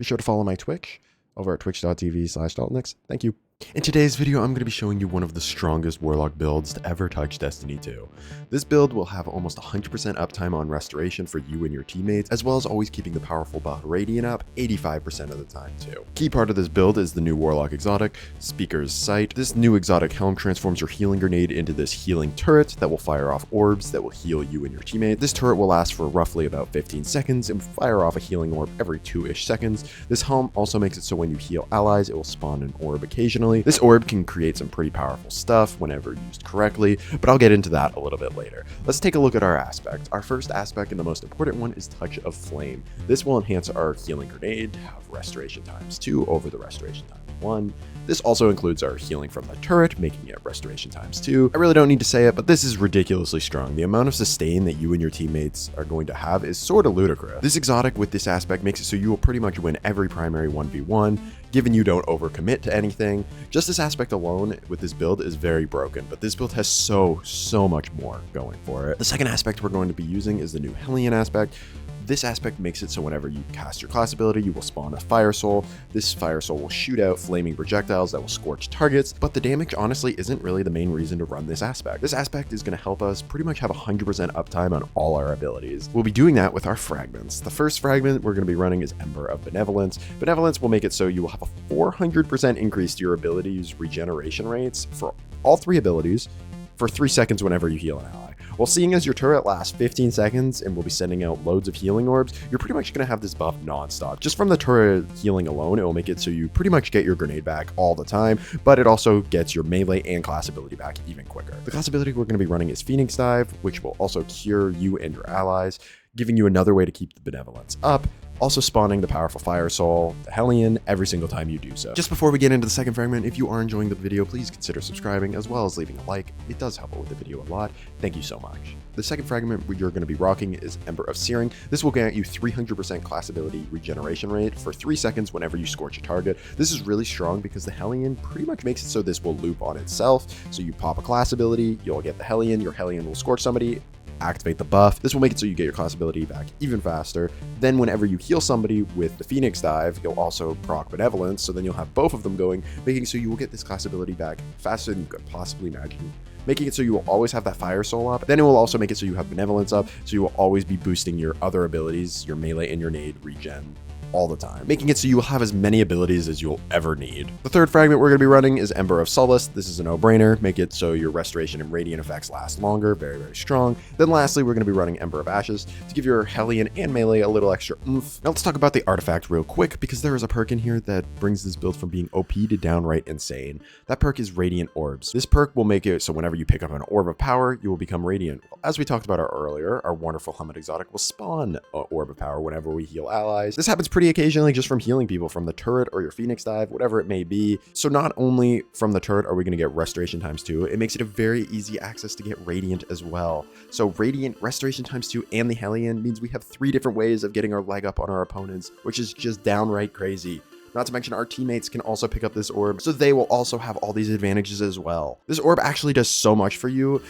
Be sure to follow my Twitch over at twitch.tv/Daltnix. Thank you. In today's video, I'm going to be showing you one of the strongest Warlock builds to ever touch Destiny 2. This build will have almost 100% uptime on restoration for you and your teammates, as well as always keeping the powerful buff Radiant up 85% of the time too. Key part of this build is the new Warlock exotic, Speaker's Sight. This new exotic helm transforms your healing grenade into this healing turret that will fire off orbs that will heal you and your teammate. This turret will last for roughly about 15 seconds and fire off a healing orb every 2-ish seconds. This helm also makes it so when you heal allies, it will spawn an orb occasionally. This orb can create some pretty powerful stuff whenever used correctly, but I'll get into that a little bit later. Let's take a look at our aspects. Our first aspect and the most important one is Touch of Flame. This will enhance our healing grenade, have restoration times 2 over the restoration time 1. This also includes our healing from the turret, making it restoration times 2. I really don't need to say it, but this is ridiculously strong. The amount of sustain that you and your teammates are going to have is sort of ludicrous. This exotic with this aspect makes it so you will pretty much win every primary 1v1, given you don't overcommit to anything. Just this aspect alone with this build is very broken, but this build has so much more going for it. The second aspect we're going to be using is the new Hellion aspect. This aspect makes it so whenever you cast your class ability, you will spawn a Fire Soul. This Fire Soul will shoot out flaming projectiles that will scorch targets, but the damage honestly isn't really the main reason to run this aspect. This aspect is going to help us pretty much have 100% uptime on all our abilities. We'll be doing that with our fragments. The first fragment we're going to be running is Ember of Benevolence. Benevolence will make it so you will have a 400% increase to your abilities regeneration rates for all 3 abilities for 3 seconds whenever you heal an ally. Well, seeing as your turret lasts 15 seconds and will be sending out loads of healing orbs, you're pretty much going to have this buff non-stop. Just from the turret healing alone, it will make it so you pretty much get your grenade back all the time, but it also gets your melee and class ability back even quicker. The class ability we're going to be running is Phoenix Dive, which will also cure you and your allies, giving you another way to keep the benevolence up, also spawning the powerful Fire Soul, the Hellion, every single time you do so. Just before we get into the second fragment, if you are enjoying the video, please consider subscribing as well as leaving a like. It does help out with the video a lot. Thank you so much. The second fragment you're going to be rocking is Ember of Searing. This will grant you 300% class ability regeneration rate for 3 seconds whenever you scorch a target. This is really strong because the Hellion pretty much makes it so this will loop on itself. So you pop a class ability, you'll get the Hellion, your Hellion will scorch somebody, activate the buff. This will make it so you get your class ability back even faster. Then whenever you heal somebody with the Phoenix Dive, you'll also proc Benevolence, so then you'll have both of them going, making it so you will get this class ability back faster than you could possibly imagine, making it so you will always have that Fire Soul up. Then it will also make it so you have Benevolence up, so you will always be boosting your other abilities, your melee and your nade regen, all the time, making it so you will have as many abilities as you'll ever need. The third fragment we're going to be running is Ember of Solace. This is a no-brainer. Make it so your restoration and radiant effects last longer, very strong. Then lastly, we're going to be running Ember of Ashes to give your Hellion and melee a little extra oomph. Now let's talk about the artifact real quick, because there is a perk in here that brings this build from being OP to downright insane. That perk is Radiant Orbs. This perk will make it so whenever you pick up an Orb of Power, you will become Radiant. As we talked about earlier, our wonderful Helmet Exotic will spawn an Orb of Power whenever we heal allies. This happens pretty occasionally just from healing people from the turret or your Phoenix Dive, whatever it may be. So not only from the turret are we going to get restoration times 2, it makes it a very easy access to get Radiant as well. So Radiant, restoration times 2, and the Hellion means we have 3 different ways of getting our leg up on our opponents, which is just downright crazy. Not to mention our teammates can also pick up this orb, so they will also have all these advantages as well. This orb actually does so much for you,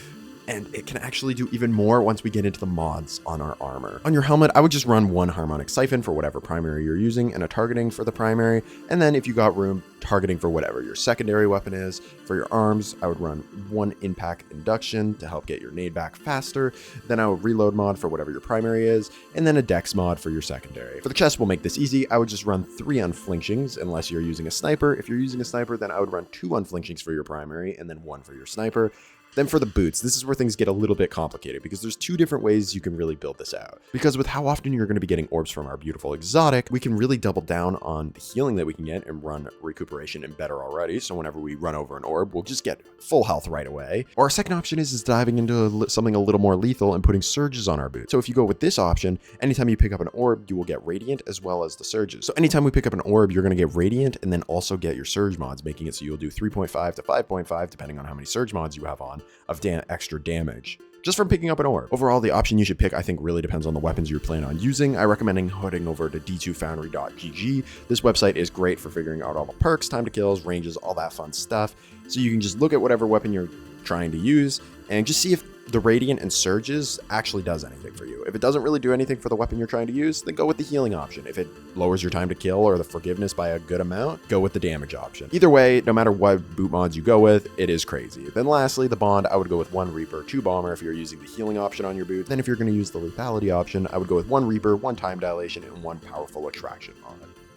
and it can actually do even more once we get into the mods on our armor. On your helmet, I would just run 1 Harmonic Siphon for whatever primary you're using and a targeting for the primary, and then if you got room, targeting for whatever your secondary weapon is. For your arms, I would run 1 Impact Induction to help get your nade back faster, then I would reload mod for whatever your primary is, and then a dex mod for your secondary. For the chest, we'll make this easy. I would just run 3 Unflinchings unless you're using a sniper. If you're using a sniper, then I would run 2 Unflinchings for your primary and then 1 for your sniper. Then for the boots, this is where things get a little bit complicated because there's 2 different ways you can really build this out. Because with how often you're going to be getting orbs from our beautiful exotic, we can really double down on the healing that we can get and run recuperation and better already. So whenever we run over an orb, we'll just get full health right away. Or our second option is diving into something a little more lethal and putting surges on our boots. So if you go with this option, anytime you pick up an orb, you will get Radiant as well as the surges. So anytime we pick up an orb, you're going to get Radiant and then also get your surge mods, making it so you'll do 3.5 to 5.5, depending on how many surge mods you have on, of extra damage just from picking up an orb. Overall, the option you should pick, I think, really depends on the weapons you plan on using. I recommend heading over to d2foundry.gg. This website is great for figuring out all the perks, time to kills, ranges, all that fun stuff. So you can just look at whatever weapon you're trying to use and just see if the Radiant and Surges actually does anything for you. If it doesn't really do anything for the weapon you're trying to use, then go with the healing option. If it lowers your time to kill or the forgiveness by a good amount, go with the damage option. Either way, no matter what boot mods you go with, it is crazy. Then lastly, the bond, I would go with 1 Reaper, 2 Bomber if you're using the healing option on your boot. Then if you're going to use the lethality option, I would go with 1 Reaper, 1 time dilation, and 1 powerful attraction mod.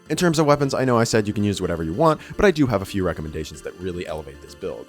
In terms of weapons, I know I said you can use whatever you want, but I do have a few recommendations that really elevate this build.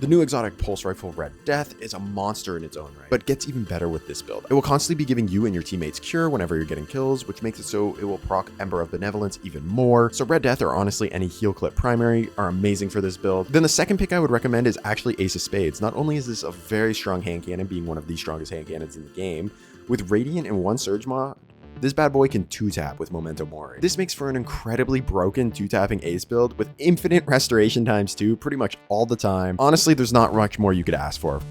The new exotic pulse rifle Red Death is a monster in its own right, but gets even better with this build. It will constantly be giving you and your teammates cure whenever you're getting kills, which makes it so it will proc Ember of Benevolence even more. So Red Death, or honestly any heal clip primary, are amazing for this build. Then the second pick I would recommend is actually Ace of Spades. Not only is this a very strong hand cannon, being one of the strongest hand cannons in the game, with Radiant and 1 Surge mod, this bad boy can 2-tap with Memento Mori. This makes for an incredibly broken 2-tapping ace build with infinite restoration times 2 pretty much all the time. Honestly, there's not much more you could ask for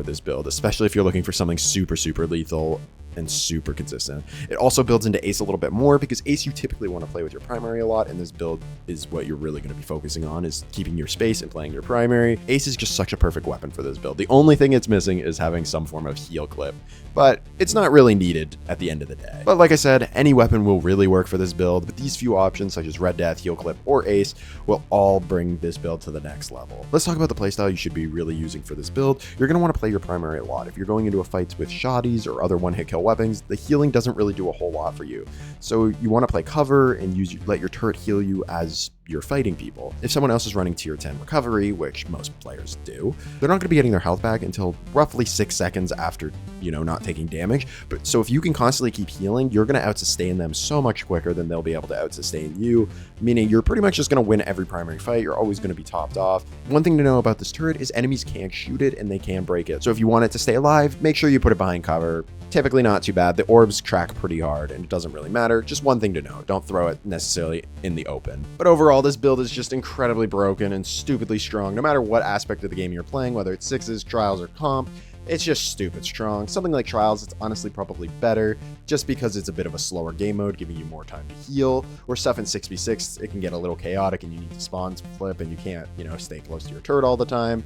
this build, especially if you're looking for something super lethal and super consistent. It also builds into ace a little bit more because ace you typically want to play with your primary a lot, and this build is what you're really going to be focusing on, is keeping your space and playing your primary. Ace is just such a perfect weapon for this build. The only thing it's missing is having some form of heal clip, but it's not really needed at the end of the day. But like I said, any weapon will really work for this build, but these few options such as Red Death, heal clip, or ace will all bring this build to the next level. Let's talk about the playstyle you should be really using for this build. You're going to want to play your primary a lot. If you're going into a fight with shotties or other one-hit kill weapons, the healing doesn't really do a whole lot for you. So you want to play cover and let your turret heal you as you're fighting people. If someone else is running tier 10 recovery, which most players do, they're not going to be getting their health back until roughly 6 seconds after, not taking damage. But so if you can constantly keep healing, you're going to out-sustain them so much quicker than they'll be able to out-sustain you, meaning you're pretty much just going to win every primary fight. You're always going to be topped off. One thing to know about this turret is enemies can't shoot it and they can break it. So if you want it to stay alive, make sure you put it behind cover. Typically not too bad. The orbs track pretty hard and it doesn't really matter. Just one thing to know, don't throw it necessarily in the open. But overall, this build is just incredibly broken and stupidly strong, no matter what aspect of the game you're playing, whether it's sixes, trials, or comp. It's just stupid strong. Something like Trials, it's honestly probably better just because it's a bit of a slower game mode, giving you more time to heal. Or stuff in 6v6, it can get a little chaotic and you need to spawn flip and you can't, stay close to your turret all the time.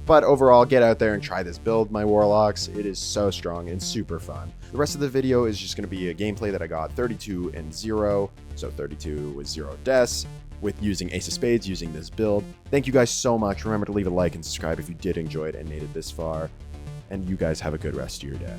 But overall, get out there and try this build, my Warlocks. It is so strong and super fun. The rest of the video is just going to be a gameplay that I got 32 and 0, so 32 with 0 deaths, with using Ace of Spades, using this build. Thank you guys so much. Remember to leave a like and subscribe if you did enjoy it and made it this far. And you guys have a good rest of your day.